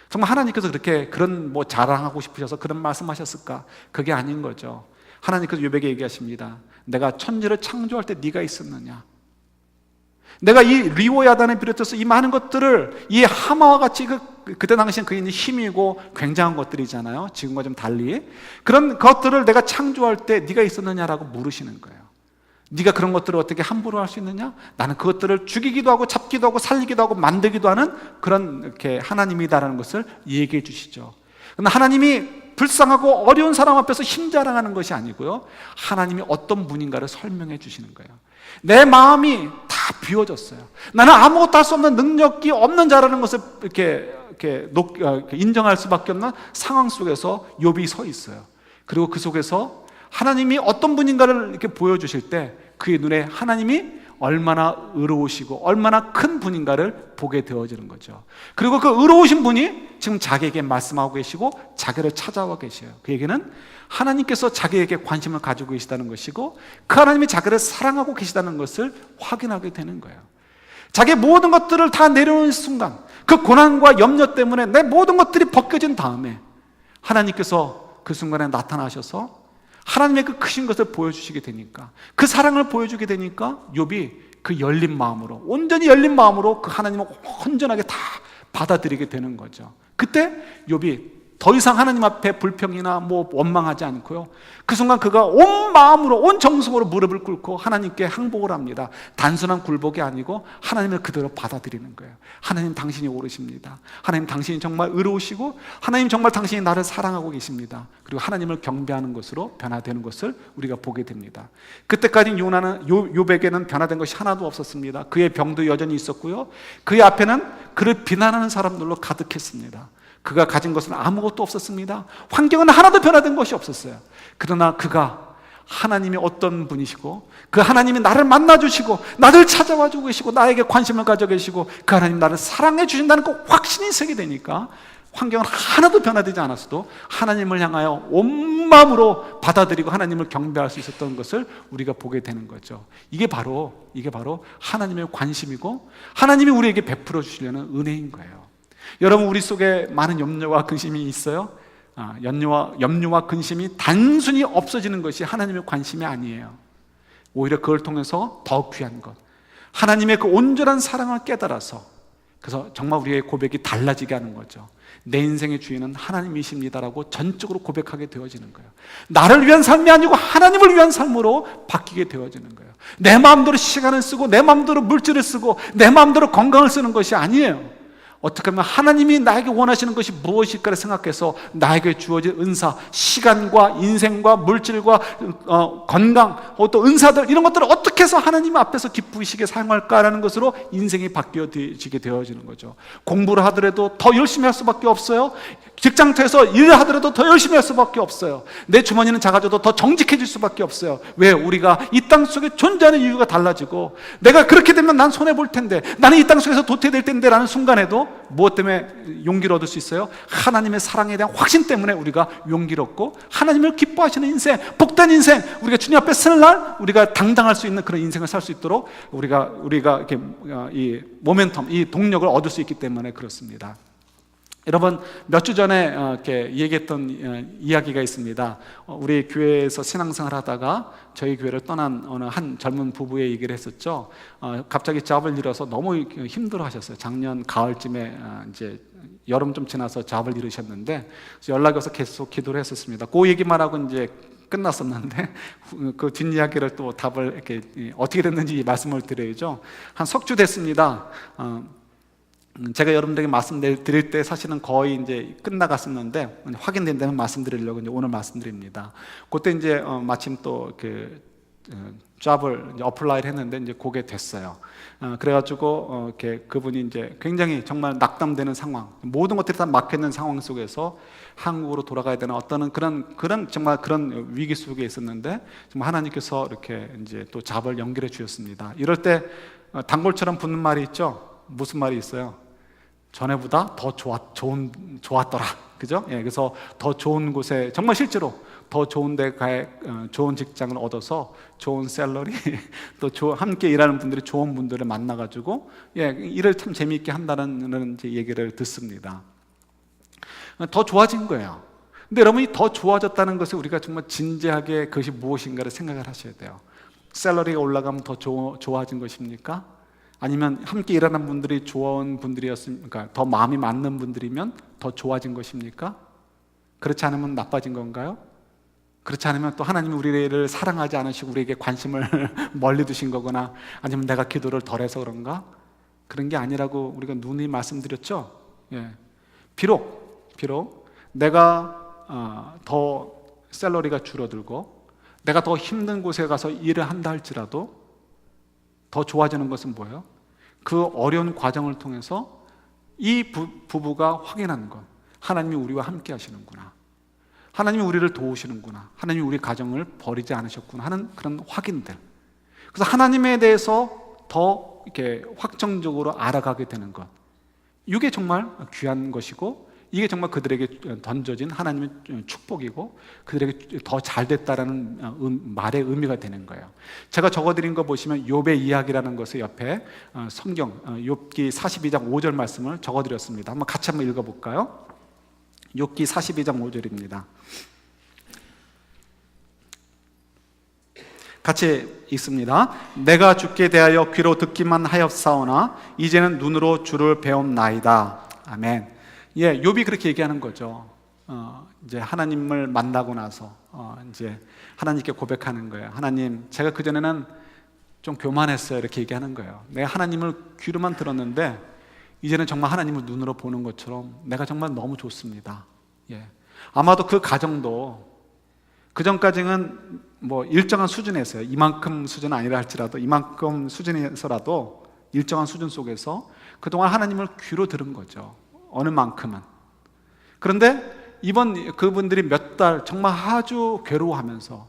정말 하나님께서 그런 뭐 자랑하고 싶으셔서 그런 말씀하셨을까? 그게 아닌 거죠. 하나님께서 욥에게 얘기하십니다. 내가 천지를 창조할 때 네가 있었느냐? 내가 이 리오야단을 비롯해서 이 많은 것들을 이 하마와 같이 그때 당시엔 그게 힘이고 굉장한 것들이잖아요. 지금과 좀 달리 그런 것들을 내가 창조할 때 네가 있었느냐라고 물으시는 거예요. 네가 그런 것들을 어떻게 함부로 할 수 있느냐? 나는 그것들을 죽이기도 하고 잡기도 하고 살리기도 하고 만들기도 하는 그런 이렇게 하나님이다라는 것을 얘기해 주시죠. 그러나 하나님이 불쌍하고 어려운 사람 앞에서 힘 자랑하는 것이 아니고요, 하나님이 어떤 분인가를 설명해 주시는 거예요. 내 마음이 다 비워졌어요. 나는 아무것도 할 수 없는 능력이 없는 자라는 것을 이렇게 인정할 수밖에 없는 상황 속에서 욥이 서 있어요. 그리고 그 속에서 하나님이 어떤 분인가를 이렇게 보여주실 때 그의 눈에 하나님이 얼마나 의로우시고 얼마나 큰 분인가를 보게 되어지는 거죠. 그리고 그 의로우신 분이 지금 자기에게 말씀하고 계시고 자기를 찾아와 계셔요. 그 얘기는 하나님께서 자기에게 관심을 가지고 계시다는 것이고 그 하나님이 자기를 사랑하고 계시다는 것을 확인하게 되는 거예요. 자기의 모든 것들을 다 내려놓는 순간, 그 고난과 염려 때문에 내 모든 것들이 벗겨진 다음에 하나님께서 그 순간에 나타나셔서 하나님의 그 크신 것을 보여주시게 되니까, 그 사랑을 보여주게 되니까 욥이 그 열린 마음으로, 온전히 열린 마음으로 그 하나님을 온전하게 다 받아들이게 되는 거죠. 그때 욥이 더 이상 하나님 앞에 불평이나 뭐 원망하지 않고요, 그 순간 그가 온 마음으로 온 정성으로 무릎을 꿇고 하나님께 항복을 합니다. 단순한 굴복이 아니고 하나님을 그대로 받아들이는 거예요. 하나님 당신이 옳으십니다. 하나님 당신이 정말 의로우시고 하나님 정말 당신이 나를 사랑하고 계십니다. 그리고 하나님을 경배하는 것으로 변화되는 것을 우리가 보게 됩니다. 그때까지 욥에게는 변화된 것이 하나도 없었습니다. 그의 병도 여전히 있었고요, 그의 앞에는 그를 비난하는 사람들로 가득했습니다. 그가 가진 것은 아무것도 없었습니다. 환경은 하나도 변화된 것이 없었어요. 그러나 그가 하나님이 어떤 분이시고 그 하나님이 나를 만나주시고 나를 찾아와 주고 계시고 나에게 관심을 가져 계시고 그 하나님 나를 사랑해 주신다는 그 확신이 세게 되니까 환경은 하나도 변화되지 않았어도 하나님을 향하여 온 마음으로 받아들이고 하나님을 경배할 수 있었던 것을 우리가 보게 되는 거죠. 이게 바로 하나님의 관심이고 하나님이 우리에게 베풀어 주시려는 은혜인 거예요. 여러분, 우리 속에 많은 염려와 근심이 있어요. 염려와 근심이 단순히 없어지는 것이 하나님의 관심이 아니에요. 오히려 그걸 통해서 더 귀한 것, 하나님의 그 온전한 사랑을 깨달아서, 그래서 정말 우리의 고백이 달라지게 하는 거죠. 내 인생의 주인은 하나님이십니다라고 전적으로 고백하게 되어지는 거예요. 나를 위한 삶이 아니고 하나님을 위한 삶으로 바뀌게 되어지는 거예요. 내 마음대로 시간을 쓰고 내 마음대로 물질을 쓰고 내 마음대로 건강을 쓰는 것이 아니에요. 어떻게 하면 하나님이 나에게 원하시는 것이 무엇일까를 생각해서 나에게 주어진 은사, 시간과 인생과 물질과 건강, 또 은사들, 이런 것들을 어떻게 해서 하나님 앞에서 기쁘시게 사용할까라는 것으로 인생이 바뀌어지게 되어지는 거죠. 공부를 하더라도 더 열심히 할 수밖에 없어요. 직장터에서 일을 하더라도 더 열심히 할 수밖에 없어요. 내 주머니는 작아져도 더 정직해질 수밖에 없어요. 왜? 우리가 이 땅 속에 존재하는 이유가 달라지고, 내가 그렇게 되면 난 손해볼 텐데, 나는 이 땅 속에서 도태될 텐데 라는 순간에도 무엇 때문에 용기를 얻을 수 있어요? 하나님의 사랑에 대한 확신 때문에 우리가 용기를 얻고, 하나님을 기뻐하시는 인생, 복된 인생, 우리가 주님 앞에 서는 날 우리가 당당할 수 있는 그런 인생을 살 수 있도록 우리가 이렇게 이 모멘텀, 이 동력을 얻을 수 있기 때문에 그렇습니다. 여러분, 몇 주 전에 이렇게 얘기했던 이야기가 있습니다. 우리 교회에서 신앙생활 하다가 저희 교회를 떠난 어느 한 젊은 부부의 얘기를 했었죠. 갑자기 잡을 잃어서 너무 힘들어 하셨어요. 작년 가을쯤에 이제 여름 좀 지나서 잡을 잃으셨는데, 연락이 와서 계속 기도를 했었습니다. 그 얘기만 하고 이제 끝났었는데, 그 뒷이야기를 또 답을 이렇게 어떻게 됐는지 말씀을 드려야죠. 한 석 주 됐습니다. 제가 여러분들에게 말씀드릴 때 사실은 거의 이제 끝나갔었는데, 확인된 다면 말씀드리려고 이제 오늘 말씀드립니다. 그때 이제 마침 또 잡을 이제 어플라이를 했는데 이제 그게 됐어요. 그래가지고 이렇게 그분이 이제 굉장히 정말 낙담되는 상황, 모든 것들이 다 막혀있는 상황 속에서 한국으로 돌아가야 되는 어떤 그런 정말 그런 위기 속에 있었는데, 정말 하나님께서 이렇게 이제 또 잡을 연결해 주셨습니다. 이럴 때 단골처럼 붙는 말이 있죠. 무슨 말이 있어요? 전에보다 더 좋았더라. 그죠? 예, 그래서 더 좋은 곳에, 정말 실제로 더 좋은 데 가에 좋은 직장을 얻어서 좋은 샐러리, 또 함께 일하는 분들이 좋은 분들을 만나가지고, 예, 일을 참 재미있게 한다는 이제 얘기를 듣습니다. 더 좋아진 거예요. 근데 여러분이 더 좋아졌다는 것을 우리가 정말 진지하게 그것이 무엇인가를 생각을 하셔야 돼요. 샐러리가 올라가면 더 좋아진 것입니까? 아니면 함께 일하는 분들이 좋은 분들이었습니까? 더 마음이 맞는 분들이면 더 좋아진 것입니까? 그렇지 않으면 나빠진 건가요? 그렇지 않으면 또 하나님이 우리를 사랑하지 않으시고 우리에게 관심을 멀리 두신 거거나, 아니면 내가 기도를 덜해서 그런가? 그런 게 아니라고 우리가 누누이 말씀드렸죠. 예. 비록 내가 더 샐러리가 줄어들고 내가 더 힘든 곳에 가서 일을 한다 할지라도 더 좋아지는 것은 뭐예요? 그 어려운 과정을 통해서 이 부부가 확인하는 것, 하나님이 우리와 함께 하시는구나, 하나님이 우리를 도우시는구나, 하나님이 우리 가정을 버리지 않으셨구나 하는 그런 확인들. 그래서 하나님에 대해서 더 이렇게 확정적으로 알아가게 되는 것, 이게 정말 귀한 것이고, 이게 정말 그들에게 던져진 하나님의 축복이고 그들에게 더 잘됐다라는 말의 의미가 되는 거예요. 제가 적어드린 거 보시면 욥의 이야기라는 것을 옆에 성경 욥기 42장 5절 말씀을 적어드렸습니다. 같이 한번 읽어볼까요? 욥기 42장 5절입니다. 같이 읽습니다. 내가 주께 대하여 귀로 듣기만 하였사오나 이제는 눈으로 주를 배움나이다. 아멘. 예, 욥이 그렇게 얘기하는 거죠. 이제 하나님을 만나고 나서 이제 하나님께 고백하는 거예요. 하나님, 제가 그전에는 좀 교만했어요. 이렇게 얘기하는 거예요. 내가 하나님을 귀로만 들었는데 이제는 정말 하나님을 눈으로 보는 것처럼 내가 정말 너무 좋습니다. 예. 아마도 그 가정도 그 전까지는 뭐 일정한 수준에서요. 이만큼 수준은 아니라 할지라도 이만큼 수준에서라도 일정한 수준 속에서 그동안 하나님을 귀로 들은 거죠. 어느 만큼은. 그런데 이번 그분들이 몇 달 정말 아주 괴로워하면서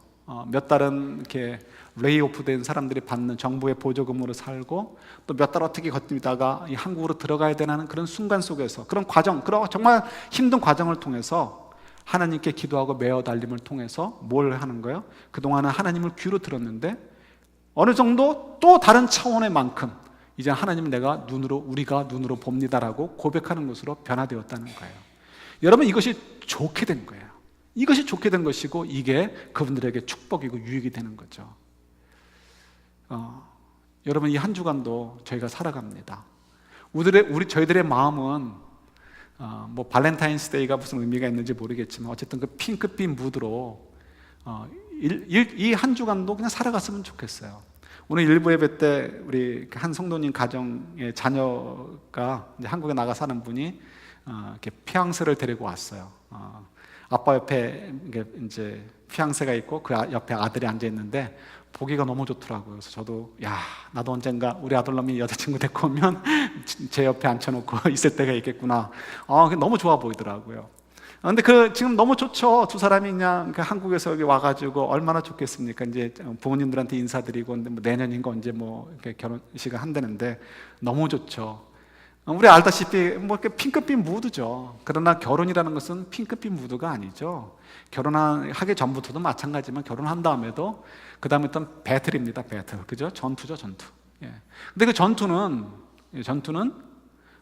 몇 달은 이렇게 레이오프 된 사람들이 받는 정부의 보조금으로 살고, 또 몇 달 어떻게 버티다가 한국으로 들어가야 되는 그런 순간 속에서, 그런 과정, 그런 정말 힘든 과정을 통해서 하나님께 기도하고 매어 달림을 통해서 뭘 하는 거예요? 그동안은 하나님을 귀로 들었는데 어느 정도 또 다른 차원의 만큼 이제 하나님은 우리가 눈으로 봅니다라고 고백하는 것으로 변화되었다는 거예요. 여러분, 이것이 좋게 된 거예요. 이것이 좋게 된 것이고, 이게 그분들에게 축복이고 유익이 되는 거죠. 여러분, 이 한 주간도 저희가 살아갑니다. 저희들의 마음은 뭐 발렌타인스데이가 무슨 의미가 있는지 모르겠지만 어쨌든 그 핑크빛 무드로 이 한 주간도 그냥 살아갔으면 좋겠어요. 오늘 일부 예배 때 우리 한 성도님 가정의 자녀가 이제 한국에 나가 사는 분이 이렇게 피앙세를 데리고 왔어요. 아빠 옆에 이제 피앙세가 있고 그 옆에 아들이 앉아 있는데 보기가 너무 좋더라고요. 그래서 저도 나도 언젠가 우리 아들놈이 여자친구 데리고 오면 제 옆에 앉혀놓고 있을 때가 있겠구나. 너무 좋아 보이더라고요. 근데 지금 너무 좋죠. 두 사람이 그냥 한국에서 여기 와가지고 얼마나 좋겠습니까? 이제 부모님들한테 인사드리고, 뭐 내년인가 언제 뭐 이렇게 결혼식을 한다는데 너무 좋죠. 우리 알다시피 뭐 이렇게 핑크빛 무드죠. 그러나 결혼이라는 것은 핑크빛 무드가 아니죠. 결혼하기 전부터도 마찬가지지만 결혼한 다음에도 그 다음에 어떤 배틀입니다. 배틀, 그죠? 전투죠, 전투. 예. 근데 그 전투는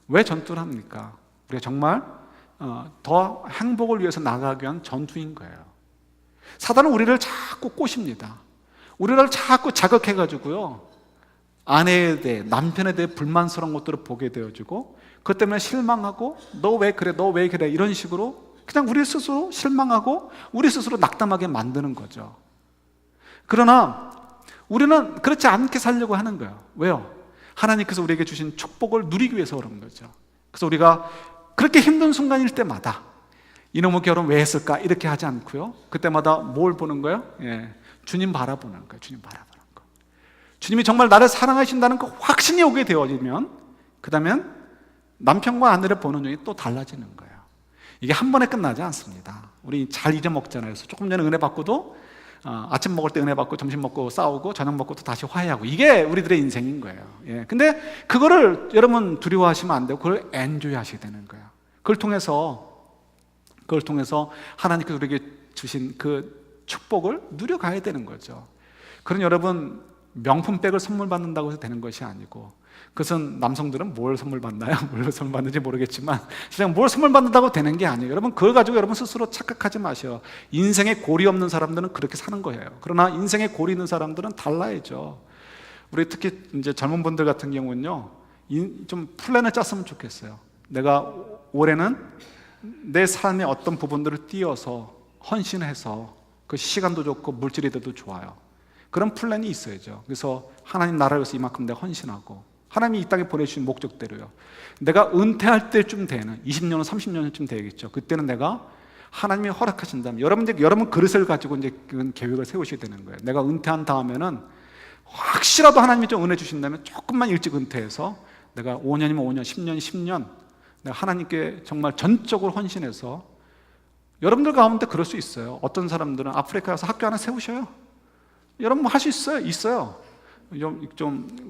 왜 전투를 합니까? 우리가 정말 더 행복을 위해서 나가기 위한 전투인 거예요. 사단은 우리를 자꾸 꼬십니다. 우리를 자꾸 자극해가지고요, 아내에 대해, 남편에 대해 불만스러운 것들을 보게 되어지고, 그것 때문에 실망하고, 너 왜 그래, 너 왜 그래, 이런 식으로 그냥 우리 스스로 실망하고 우리 스스로 낙담하게 만드는 거죠. 그러나 우리는 그렇지 않게 살려고 하는 거예요. 왜요? 하나님께서 우리에게 주신 축복을 누리기 위해서 그런 거죠. 그래서 우리가 그렇게 힘든 순간일 때마다 이놈의 결혼 왜 했을까? 이렇게 하지 않고요, 그때마다 뭘 보는 거예요? 예, 주님 바라보는 거예요. 주님 바라보는 거. 주님이 정말 나를 사랑하신다는 그 확신이 오게 되어지면, 그 다음엔 남편과 아내를 보는 눈이 또 달라지는 거예요. 이게 한 번에 끝나지 않습니다. 우리 잘 잊어먹잖아요. 그래서 조금 전에 은혜 받고도 아침 먹을 때 은혜 받고, 점심 먹고 싸우고, 저녁 먹고 또 다시 화해하고, 이게 우리들의 인생인 거예요. 예. 근데 그거를 여러분 두려워하시면 안 되고, 그걸 엔조이 하시게 되는 거예요. 그걸 통해서 하나님께서 우리에게 주신 그 축복을 누려가야 되는 거죠. 그런 여러분, 명품백을 선물 받는다고 해서 되는 것이 아니고, 그것은 남성들은 뭘 선물 받나요? 뭘 선물 받는지 모르겠지만 그냥 뭘 선물 받는다고 되는 게 아니에요. 여러분, 그걸 가지고 여러분 스스로 착각하지 마셔. 인생에 골이 없는 사람들은 그렇게 사는 거예요. 그러나 인생에 골이 있는 사람들은 달라야죠. 우리 특히 이제 젊은 분들 같은 경우는요, 좀 플랜을 짰으면 좋겠어요. 내가 올해는 내 삶의 어떤 부분들을 띄어서 헌신해서, 그 시간도 좋고 물질이 돼도 좋아요. 그런 플랜이 있어야죠. 그래서 하나님 나라를 위해서 이만큼 내가 헌신하고, 하나님이 이 땅에 보내주신 목적대로요, 내가 은퇴할 때쯤 되는 20년, 30년쯤 되겠죠. 그때는 내가 하나님이 허락하신다면, 여러분 그릇을 가지고 이제 그 계획을 세우셔야 되는 거예요. 내가 은퇴한 다음에는 혹시라도 하나님이 좀 은혜 주신다면 조금만 일찍 은퇴해서 내가 5년이면 5년, 10년, 10년 내가 하나님께 정말 전적으로 헌신해서, 여러분들 가운데 그럴 수 있어요. 어떤 사람들은 아프리카 가서 학교 하나 세우셔요. 여러분 할 수 있어요.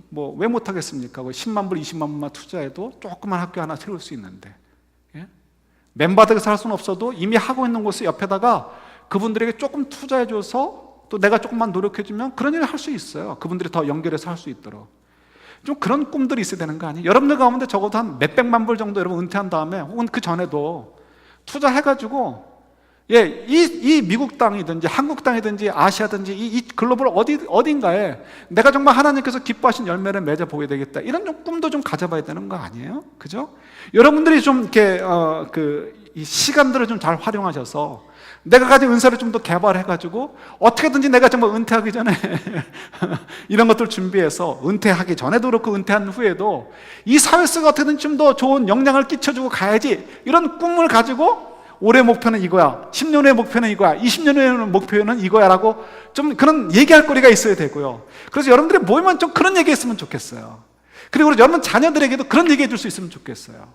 뭐 왜 못하겠습니까? 10만 불, 20만 불만 투자해도 조그만 학교 하나 세울 수 있는데, 예? 맨바닥에서 할 수는 없어도 이미 하고 있는 곳에 옆에다가 그분들에게 조금 투자해줘서 또 내가 조금만 노력해주면 그런 일을 할 수 있어요. 그분들이 더 연결해서 할 수 있도록. 좀 그런 꿈들이 있어야 되는 거 아니에요? 여러분들 가운데 적어도 한 몇백만 불 정도 여러분 은퇴한 다음에, 혹은 그 전에도 투자해가지고, 예, 이 미국 땅이든지 한국 땅이든지 아시아든지 이 글로벌 어딘가에 내가 정말 하나님께서 기뻐하신 열매를 맺어보게 되겠다, 이런 좀 꿈도 좀 가져봐야 되는 거 아니에요? 그죠? 여러분들이 좀 이렇게 이 시간들을 좀 잘 활용하셔서 내가 가진 은사를 좀 더 개발해가지고 어떻게든지 내가 정말 은퇴하기 전에 이런 것들 준비해서, 은퇴하기 전에도 그렇고 은퇴한 후에도 이 사회 속에 어떻게든 좀 더 좋은 영향을 끼쳐주고 가야지, 이런 꿈을 가지고 올해 목표는 이거야, 10년 후의 목표는 이거야, 20년 후의 목표는 이거야 라고 좀 그런 얘기할 거리가 있어야 되고요. 그래서 여러분들이 모이면 좀 그런 얘기 했으면 좋겠어요. 그리고 여러분 자녀들에게도 그런 얘기 해줄 수 있으면 좋겠어요.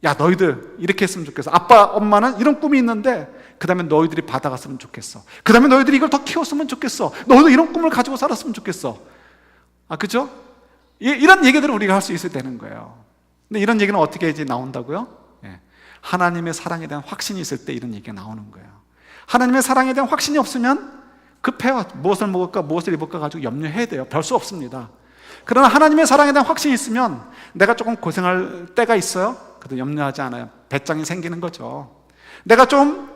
야, 너희들 이렇게 했으면 좋겠어. 아빠 엄마는 이런 꿈이 있는데 그 다음에 너희들이 받아갔으면 좋겠어. 그 다음에 너희들이 이걸 더 키웠으면 좋겠어. 너희도 이런 꿈을 가지고 살았으면 좋겠어. 그죠? 이런 얘기들을 우리가 할 수 있어야 되는 거예요. 근데 이런 얘기는 어떻게 이제 나온다고요? 하나님의 사랑에 대한 확신이 있을 때 이런 얘기가 나오는 거예요. 하나님의 사랑에 대한 확신이 없으면 급해요. 무엇을 먹을까, 무엇을 입을까 가지고 염려해야 돼요. 별 수 없습니다. 그러나 하나님의 사랑에 대한 확신이 있으면 내가 조금 고생할 때가 있어요. 그래도 염려하지 않아요. 배짱이 생기는 거죠. 내가 좀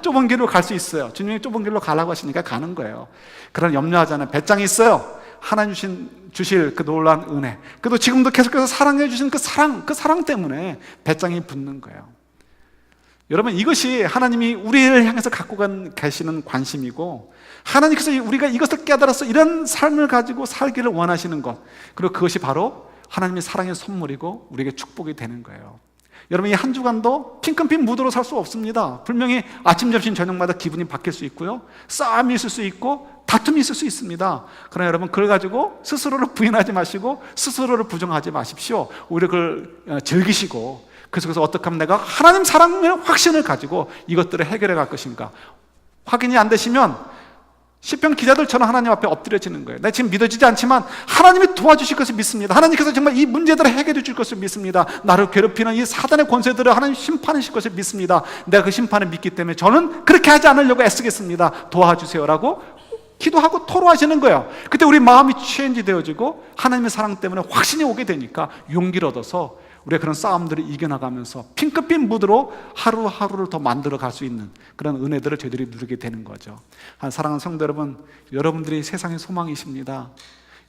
좁은 길로 갈 수 있어요. 주님이 좁은 길로 가라고 하시니까 가는 거예요. 그러나 염려하지 않아요. 배짱이 있어요. 하나님 주실 그 놀라운 은혜, 그래도 지금도 계속해서 사랑해 주신 그 사랑 때문에 배짱이 붙는 거예요. 여러분, 이것이 하나님이 우리를 향해서 갖고 계시는 관심이고, 하나님께서 우리가 이것을 깨달아서 이런 삶을 가지고 살기를 원하시는 것, 그리고 그것이 바로 하나님의 사랑의 선물이고 우리에게 축복이 되는 거예요. 여러분, 이 한 주간도 핑크빛 무드로 살 수 없습니다. 분명히 아침, 점심, 저녁마다 기분이 바뀔 수 있고요, 싸움이 있을 수 있고 다툼이 있을 수 있습니다. 그러나 여러분, 그걸 가지고 스스로를 부인하지 마시고 스스로를 부정하지 마십시오. 오히려 그걸 즐기시고, 그래서 어떻게 하면 내가 하나님 사랑의 확신을 가지고 이것들을 해결해 갈 것인가. 확인이 안 되시면 시편 기자들처럼 하나님 앞에 엎드려지는 거예요. 나 지금 믿어지지 않지만 하나님이 도와주실 것을 믿습니다. 하나님께서 정말 이 문제들을 해결해 줄 것을 믿습니다. 나를 괴롭히는 이 사단의 권세들을 하나님 심판하실 것을 믿습니다. 내가 그 심판을 믿기 때문에 저는 그렇게 하지 않으려고 애쓰겠습니다. 도와주세요라고 기도하고 토로하시는 거예요. 그때 우리 마음이 체인지 되어지고 하나님의 사랑 때문에 확신이 오게 되니까 용기를 얻어서 우리가 그런 싸움들을 이겨나가면서 핑크빛 무드로 하루하루를 더 만들어 갈 수 있는 그런 은혜들을 저희들이 누리게 되는 거죠. 사랑하는 성도 여러분, 여러분들이 세상의 소망이십니다.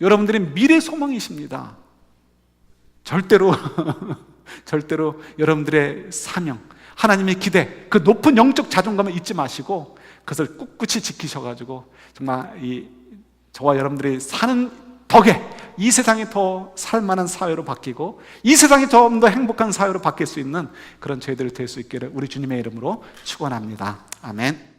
여러분들이 미래의 소망이십니다. 절대로 절대로 여러분들의 사명, 하나님의 기대, 그 높은 영적 자존감을 잊지 마시고 그것을 꿋꿋이 지키셔가지고 정말 저와 여러분들이 사는 덕에 이 세상이 더 살만한 사회로 바뀌고 이 세상이 좀 더 행복한 사회로 바뀔 수 있는 그런 저희들이 될 수 있기를 우리 주님의 이름으로 축원합니다. 아멘.